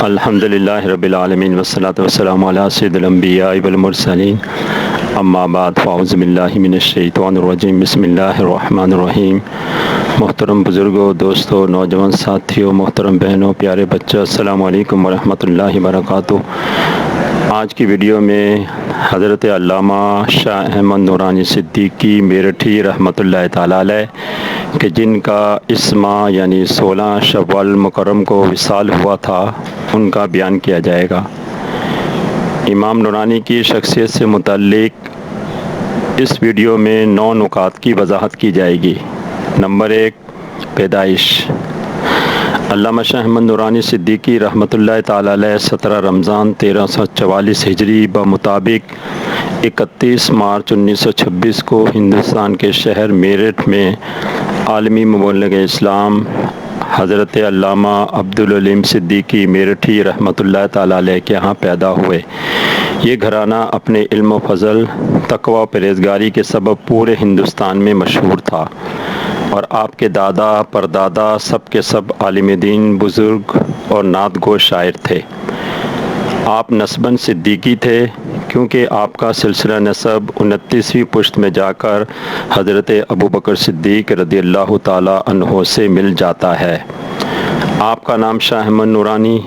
الحمدللہ رب العالمین والصلاة والسلام علی سید الانبیاء والمرسلین اما بعد فاعوذ باللہ من الشیطان الرجیم بسم اللہ الرحمن الرحیم۔ محترم بزرگوں، دوستوں، نوجوان ساتھیوں، محترم بہنوں، پیارے بچوں، السلام علیکم ورحمۃ اللہ وبرکاتہ۔ آج کی ویڈیو میں حضرت علامہ شاہ احمد نورانی صدیقی میرٹھی رحمۃ اللہ تعالیٰ علیہ کہ جن کا اس ماہ یعنی 16 شوال مکرم کو وصال ہوا تھا، ان کا بیان کیا جائے گا۔ امام نورانی کی شخصیت سے متعلق اس ویڈیو میں 9 نکات کی وضاحت کی جائے گی۔ نمبر 1، پیدائش۔ علامہ شاہ احمد نورانی صدیقی رحمۃ اللہ تعالیٰ علیہ 17 رمضان 1344 ہجری بمطابق 31 مارچ 1926 کو ہندوستان کے شہر میرٹھ میں عالمی مبلغ اسلام حضرت علامہ عبدالعلیم صدیقی میرٹھی رحمۃ اللہ تعالیٰ علیہ کے ہاں پیدا ہوئے۔ یہ گھرانہ اپنے علم و فضل، تقوی و پرہیزگاری کے سبب پورے ہندوستان میں مشہور تھا، اور آپ کے دادا پردادا سب کے سب عالم دین، بزرگ اور نعت گو شاعر تھے۔ آپ نسباً صدیقی تھے کیونکہ آپ کا سلسلہ نسب 29ویں پشت میں جا کر حضرت ابوبکر صدیق رضی اللہ تعالیٰ عنہ سے مل جاتا ہے۔ آپ کا نام شاہ احمد نورانی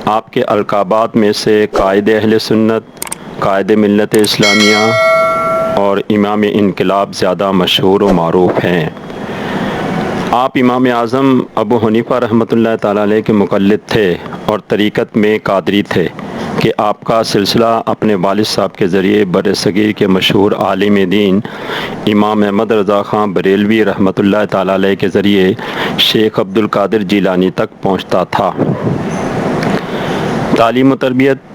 آپ کے القابات میں سے قائد اہل سنت، قائد ملت اسلامیہ اور امام انقلاب زیادہ مشہور و معروف ہیں۔ آپ امام اعظم ابو حنیفہ رحمۃ اللہ تعالیٰ علیہ کے مقلد تھے اور طریقت میں قادری تھے کہ آپ کا سلسلہ اپنے والد صاحب کے ذریعے بر صغیر کے مشہور عالم دین امام احمد رضا خان بریلوی رحمۃ اللہ تعالیٰ علیہ کے ذریعے شیخ عبد القادر جیلانی تک پہنچتا تھا۔ تعلیم و تربیت۔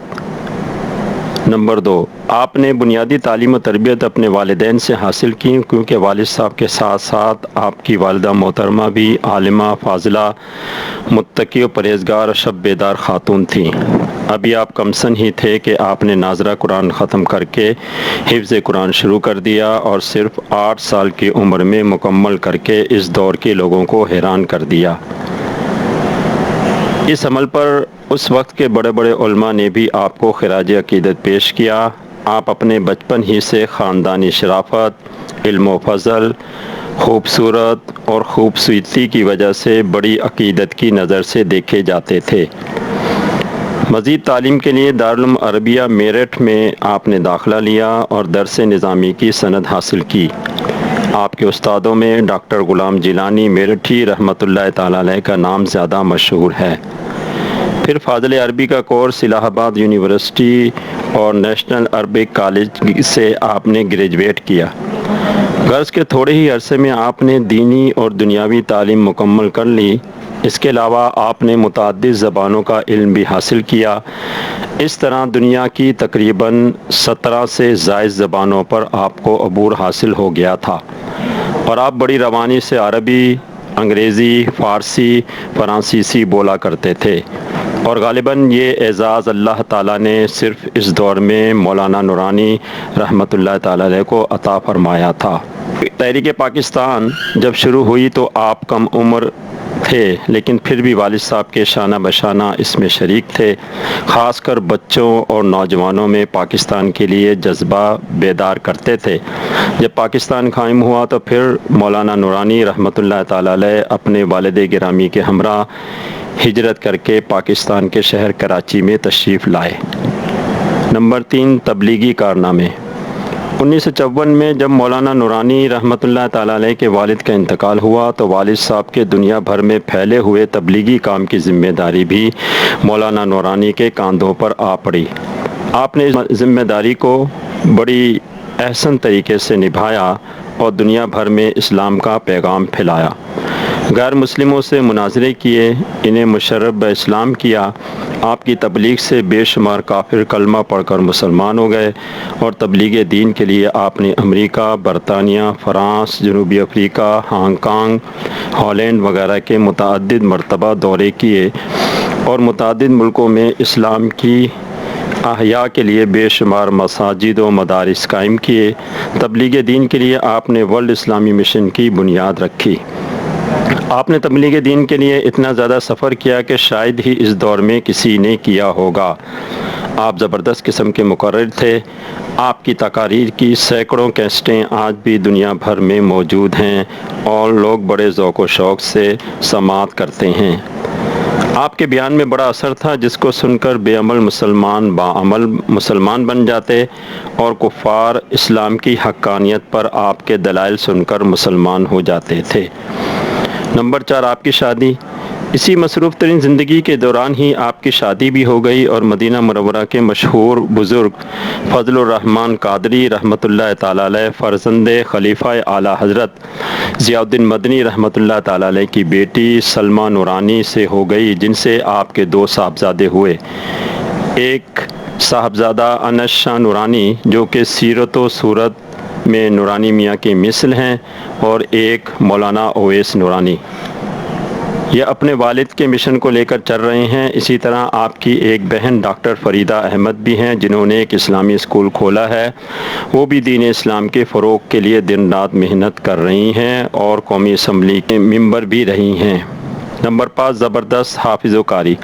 نمبر 2، آپ نے بنیادی تعلیم و تربیت اپنے والدین سے حاصل کی کیونکہ والد صاحب کے ساتھ ساتھ آپ کی والدہ محترمہ بھی عالمہ، فاضلہ، متقی و پرہیزگار اور شب بیدار خاتون تھیں۔ ابھی آپ کم سن ہی تھے کہ آپ نے ناظرہ قرآن ختم کر کے حفظ قرآن شروع کر دیا اور صرف 8 سال کی عمر میں مکمل کر کے اس دور کے لوگوں کو حیران کر دیا۔ اس عمل پر اس وقت کے بڑے بڑے علماء نے بھی آپ کو خراج عقیدت پیش کیا۔ آپ اپنے بچپن ہی سے خاندانی شرافت، علم و فضل، خوبصورت اور خوبصورتی کی وجہ سے بڑی عقیدت کی نظر سے دیکھے جاتے تھے۔ مزید تعلیم کے لیے دارالعلوم عربیہ میرٹھ میں آپ نے داخلہ لیا اور درس نظامی کی سند حاصل کی۔ آپ کے استادوں میں ڈاکٹر غلام جیلانی میرٹھی رحمۃ اللہ تعالیٰ علیہ کا نام زیادہ مشہور ہے۔ پھر فاضل عربی کا کورس الہ آباد یونیورسٹی اور نیشنل عربک کالج سے آپ نے گریجویٹ کیا۔ غرض کے تھوڑے ہی عرصے میں آپ نے دینی اور دنیاوی تعلیم مکمل کر لی۔ اس کے علاوہ آپ نے متعدد زبانوں کا علم بھی حاصل کیا۔ اس طرح دنیا کی تقریباً 17 سے زائد زبانوں پر آپ کو عبور حاصل ہو گیا تھا، اور آپ بڑی روانی سے عربی، انگریزی، فارسی، فرانسیسی بولا کرتے تھے، اور غالباً یہ اعزاز اللہ تعالیٰ نے صرف اس دور میں مولانا نورانی رحمۃ اللہ تعالیٰ علیہ کو عطا فرمایا تھا۔ تحریک پاکستان جب شروع ہوئی تو آپ کم عمر تھے، لیکن پھر بھی والد صاحب کے شانہ بشانہ اس میں شریک تھے۔ خاص کر بچوں اور نوجوانوں میں پاکستان کے لیے جذبہ بیدار کرتے تھے۔ جب پاکستان قائم ہوا تو پھر مولانا نورانی رحمۃ اللہ تعالیٰ علیہ اپنے والد گرامی کے ہمراہ ہجرت کر کے پاکستان کے شہر کراچی میں تشریف لائے۔ نمبر 3، تبلیغی کارنامے۔ 1954 میں جب مولانا نورانی رحمۃ اللہ تعالیٰ علیہ کے والد کا انتقال ہوا تو والد صاحب کے دنیا بھر میں پھیلے ہوئے تبلیغی کام کی ذمہ داری بھی مولانا نورانی کے کاندھوں پر آ پڑی۔ آپ نے اس ذمہ داری کو بڑی احسن طریقے سے نبھایا اور دنیا بھر میں اسلام کا پیغام پھیلایا۔ غیر مسلموں سے مناظرے کیے، انہیں مشرف اسلام کیا۔ آپ کی تبلیغ سے بے شمار کافر کلمہ پڑھ کر مسلمان ہو گئے، اور تبلیغ دین کے لیے آپ نے امریکہ، برطانیہ، فرانس، جنوبی افریقہ، ہانگ کانگ، ہالینڈ وغیرہ کے متعدد مرتبہ دورے کیے، اور متعدد ملکوں میں اسلام کی احیاء کے لیے بے شمار مساجد و مدارس قائم کیے۔ تبلیغ دین کے لیے آپ نے ورلڈ اسلامی مشن کی بنیاد رکھی۔ آپ نے تبلیغ دین کے لیے اتنا زیادہ سفر کیا کہ شاید ہی اس دور میں کسی نے کیا ہوگا۔ آپ زبردست قسم کے مقرر تھے۔ آپ کی تقاریر کی سینکڑوں کیسٹیں آج بھی دنیا بھر میں موجود ہیں اور لوگ بڑے ذوق و شوق سے سماعت کرتے ہیں۔ آپ کے بیان میں بڑا اثر تھا جس کو سن کر بے عمل مسلمان باعمل مسلمان بن جاتے اور کفار اسلام کی حقانیت پر آپ کے دلائل سن کر مسلمان ہو جاتے تھے۔ نمبر 4، آپ کی شادی۔ اسی مصروف ترین زندگی کے دوران ہی آپ کی شادی بھی ہو گئی اور مدینہ منورہ کے مشہور بزرگ فضل الرحمن قادری رحمۃ اللہ تعالیٰ علیہ فرزند خلیفہ اعلیٰ حضرت ضیاء الدین مدنی رحمۃ اللہ تعالیٰ علیہ کی بیٹی سلمہ نورانی سے ہو گئی، جن سے آپ کے 2 صاحبزادے ہوئے۔ ایک صاحبزادہ انس شاہ نورانی جو کہ سیرت و صورت میں نورانی میاں کی مثل ہیں، اور ایک مولانا اویس نورانی۔ یہ اپنے والد کے مشن کو لے کر چل رہے ہیں۔ اسی طرح آپ کی ایک بہن ڈاکٹر فریدہ احمد بھی ہیں جنہوں نے ایک اسلامی اسکول کھولا ہے۔ وہ بھی دین اسلام کے فروغ کے لیے دن رات محنت کر رہی ہیں اور قومی اسمبلی کے ممبر بھی رہی ہیں۔ نمبر 5، زبردست حافظ و قاری۔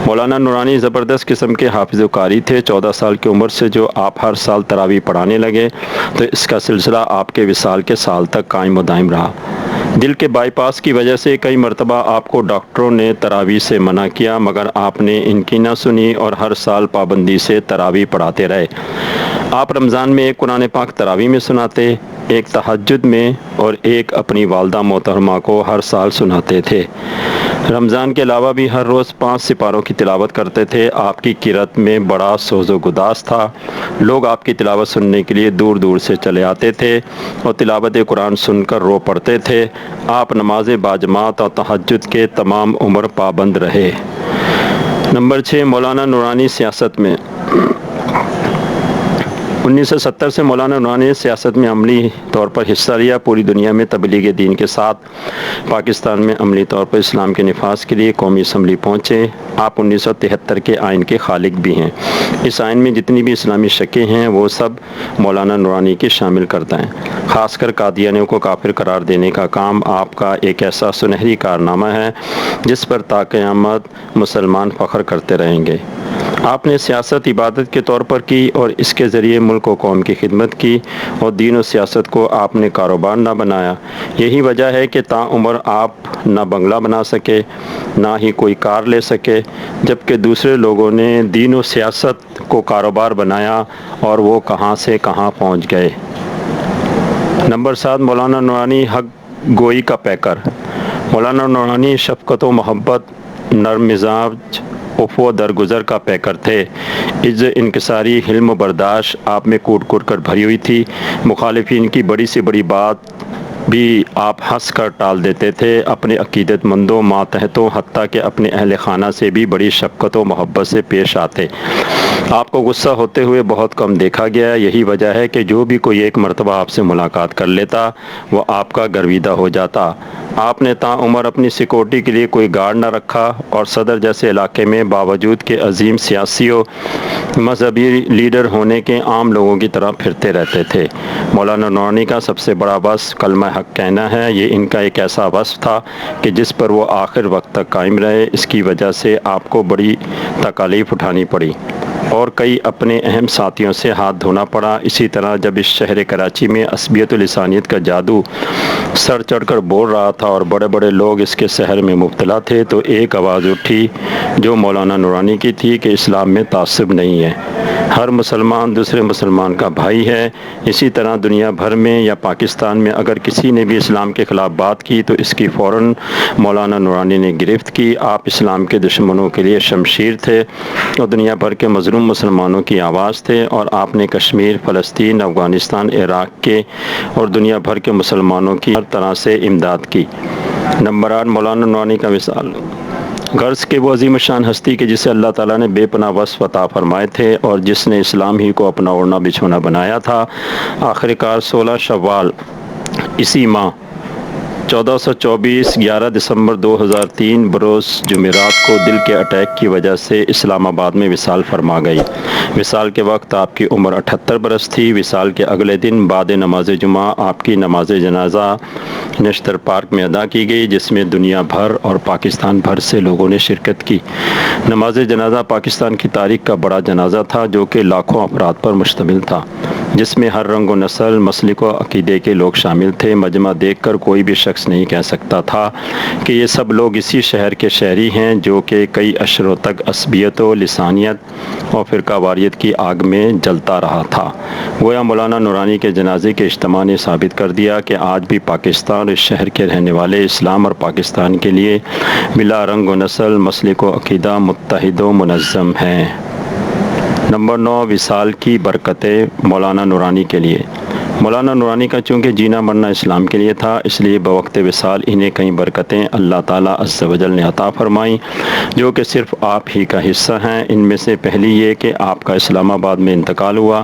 مولانا نورانی زبردست قسم کے حافظ و قاری تھے۔ 14 سال کی عمر سے جو آپ ہر سال تراویح پڑھانے لگے تو اس کا سلسلہ آپ کے وصال کے سال تک قائم و دائم رہا۔ دل کے بائی پاس کی وجہ سے کئی مرتبہ آپ کو ڈاکٹروں نے تراویح سے منع کیا، مگر آپ نے ان کی نہ سنی اور ہر سال پابندی سے تراویح پڑھاتے رہے۔ آپ رمضان میں ایک قرآن پاک تراویح میں سناتے، ایک تہجد میں اور ایک اپنی والدہ محترمہ کو ہر سال سناتے تھے۔ رمضان کے علاوہ بھی ہر روز 5 سپاروں کی تلاوت کرتے تھے۔ آپ کی قرأت میں بڑا سوز و گداز تھا۔ لوگ آپ کی تلاوت سننے کے لیے دور دور سے چلے آتے تھے اور تلاوت قرآن سن کر رو پڑتے تھے۔ آپ نماز باجماعت اور تہجد کے تمام عمر پابند رہے۔ نمبر 6، مولانا نورانی سیاست میں۔ 1970 سے مولانا نورانی نے سیاست میں عملی طور پر حصہ لیا۔ پوری دنیا میں تبلیغ دین کے ساتھ پاکستان میں عملی طور پر اسلام کے نفاذ کے لیے قومی اسمبلی پہنچے۔ آپ 1973 کے آئین کے خالق بھی ہیں۔ اس آئین میں جتنی بھی اسلامی شکیں ہیں وہ سب مولانا نورانی کی شامل کرتا ہے۔ خاص کر قادیانیوں کو کافر قرار دینے کا کام آپ کا ایک ایسا سنہری کارنامہ ہے جس پر تا قیامت مسلمان فخر کرتے رہیں گے۔ آپ نے سیاست عبادت کے طور پر کی اور اس کے ذریعے ملک و قوم کی خدمت کی، اور دین و سیاست کو آپ نے کاروبار نہ بنایا۔ یہی وجہ ہے کہ تا عمر آپ نہ بنگلہ بنا سکے نہ ہی کوئی کار لے سکے، جبکہ دوسرے لوگوں نے دین و سیاست کو کاروبار بنایا اور وہ کہاں سے کہاں پہنچ گئے۔ نمبر 7، مولانا نورانی حق گوئی کا پیکر۔ مولانا نورانی شفقت و محبت، نرم مزاج، عفو و درگزر کا پیکر تھے۔ عز انکساری، حلم و برداشت آپ میں کوٹ کوٹ کر بھری ہوئی تھی۔ مخالفین کی بڑی سے بڑی بات بھی آپ ہنس کر ٹال دیتے تھے۔ اپنے عقیدت مندوں، ماتحتوں، حتیٰ کہ اپنے اہل خانہ سے بھی بڑی شفقت و محبت سے پیش آتے۔ آپ کو غصہ ہوتے ہوئے بہت کم دیکھا گیا۔ یہی وجہ ہے کہ جو بھی کوئی ایک مرتبہ آپ سے ملاقات کر لیتا وہ آپ کا گرویدہ ہو جاتا۔ آپ نے تا عمر اپنی سیکورٹی کے لیے کوئی گارڈ نہ رکھا اور صدر جیسے علاقے میں باوجود کہ عظیم سیاسی و مذہبی لیڈر ہونے کے عام لوگوں کی طرح پھرتے رہتے تھے۔ مولانا نورانی کا سب سے بڑا وصف کلمہ حق کہنا ہے۔ یہ ان کا ایک ایسا وصف تھا کہ جس پر وہ آخر وقت تک قائم رہے۔ اس کی وجہ سے آپ کو بڑی تکالیف اٹھانی پڑی اور کئی اپنے اہم ساتھیوں سے ہاتھ دھونا پڑا۔ اسی طرح جب اس شہر کراچی میں عصبیت و لسانیت کا جادو سر چڑھ کر بول رہا تھا اور بڑے بڑے لوگ اس کے سحر میں مبتلا تھے تو ایک آواز اٹھی جو مولانا نورانی کی تھی کہ اسلام میں تعصب نہیں ہے، ہر مسلمان دوسرے مسلمان کا بھائی ہے۔ اسی طرح دنیا بھر میں یا پاکستان میں اگر کسی نے بھی اسلام کے خلاف بات کی تو اس کی فوراً مولانا نورانی نے گرفت کی۔ آپ اسلام کے دشمنوں کے لیے شمشیر تھے اور دنیا بھر کے مظلوم مسلمانوں کی آواز تھے، اور آپ نے کشمیر، فلسطین، افغانستان، عراق کے اور دنیا بھر کے مسلمانوں کی ہر طرح سے امداد کی۔ نمبر 8، مولانا نورانی کا وصال۔ غرض کہ وہ عظیم الشان ہستی کہ جسے اللہ تعالیٰ نے بے پناہ وصف عطا فرمائے تھے اور جس نے اسلام ہی کو اپنا اوڑھنا بچھونا بنایا تھا، آخر کار 16 شوال اسی ماہ 1424 11 دسمبر 2003 بروز جمعرات کو دل کے اٹیک کی وجہ سے اسلام آباد میں وصال فرما گئی۔ وصال کے وقت آپ کی عمر 78 برس تھی۔ وصال کے اگلے دن بعد نماز جمعہ آپ کی نماز جنازہ نشتر پارک میں ادا کی گئی، جس میں دنیا بھر اور پاکستان بھر سے لوگوں نے شرکت کی۔ نماز جنازہ پاکستان کی تاریخ کا بڑا جنازہ تھا جو کہ لاکھوں افراد پر مشتمل تھا، جس میں ہر رنگ و نسل، مسلک و عقیدے کے لوگ شامل تھے۔ مجمع دیکھ کر کوئی بھی شخص نہیں کہہ سکتا تھا کہ یہ سب لوگ اسی شہر کے شہری ہیں جو کہ کئی عشروں تک عصبیت و لسانیت اور فرقہ واریت کی آگ میں جلتا رہا تھا۔ گویا مولانا نورانی کے جنازے کے اجتماع نے ثابت کر دیا کہ آج بھی پاکستان اور اس شہر کے رہنے والے اسلام اور پاکستان کے لیے بلا رنگ و نسل، مسلک و عقیدہ متحد و منظم ہیں۔ نمبر 9، وصال کی برکتیں مولانا نورانی کے لیے۔ مولانا نورانی کا چونکہ جینا مرنا اسلام کے لیے تھا، اس لیے بوقت وصال انہیں کئی برکتیں اللہ تعالیٰ عز و جل نے عطا فرمائیں جو کہ صرف آپ ہی کا حصہ ہیں۔ ان میں سے پہلی یہ کہ آپ کا اسلام آباد میں انتقال ہوا۔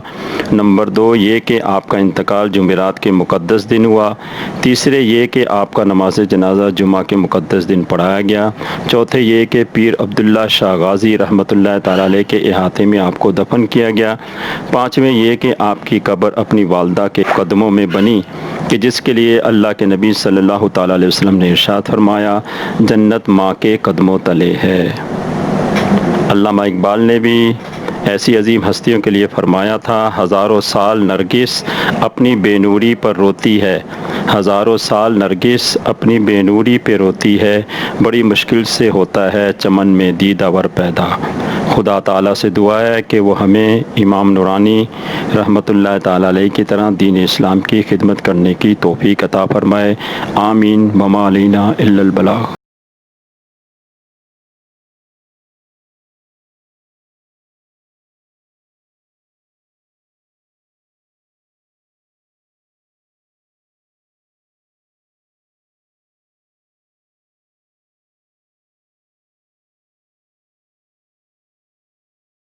نمبر 2 یہ کہ آپ کا انتقال جمعرات کے مقدس دن ہوا۔ تیسرے یہ کہ آپ کا نماز جنازہ جمعہ کے مقدس دن پڑھایا گیا۔ چوتھے یہ کہ پیر عبداللہ شاہ غازی رحمۃ اللہ تعالیٰ علیہ کے احاطے میں آپ کو دفن کیا گیا۔ پانچویں یہ کہ آپ کی قبر اپنی والدہ کے قدموں میں بنی کہ جس کے لیے اللہ کے نبی صلی اللہ تعالیٰ علیہ وسلم نے ارشاد فرمایا، جنت ماں کے قدموں تلے ہے۔ علامہ اقبال نے بھی ایسی عظیم ہستیوں کے لیے فرمایا تھا، ہزاروں سال نرگس اپنی بے نوری پر روتی ہے، ہزاروں سال نرگس اپنی بے نوری پہ روتی ہے، بڑی مشکل سے ہوتا ہے چمن میں دیدہ ور پیدا۔ خدا تعالیٰ سے دعا ہے کہ وہ ہمیں امام نورانی رحمۃ اللہ تعالیٰ علیہ کی طرح دین اسلام کی خدمت کرنے کی توفیق عطا فرمائے۔ آمین۔ وما علینا الا البلاغ۔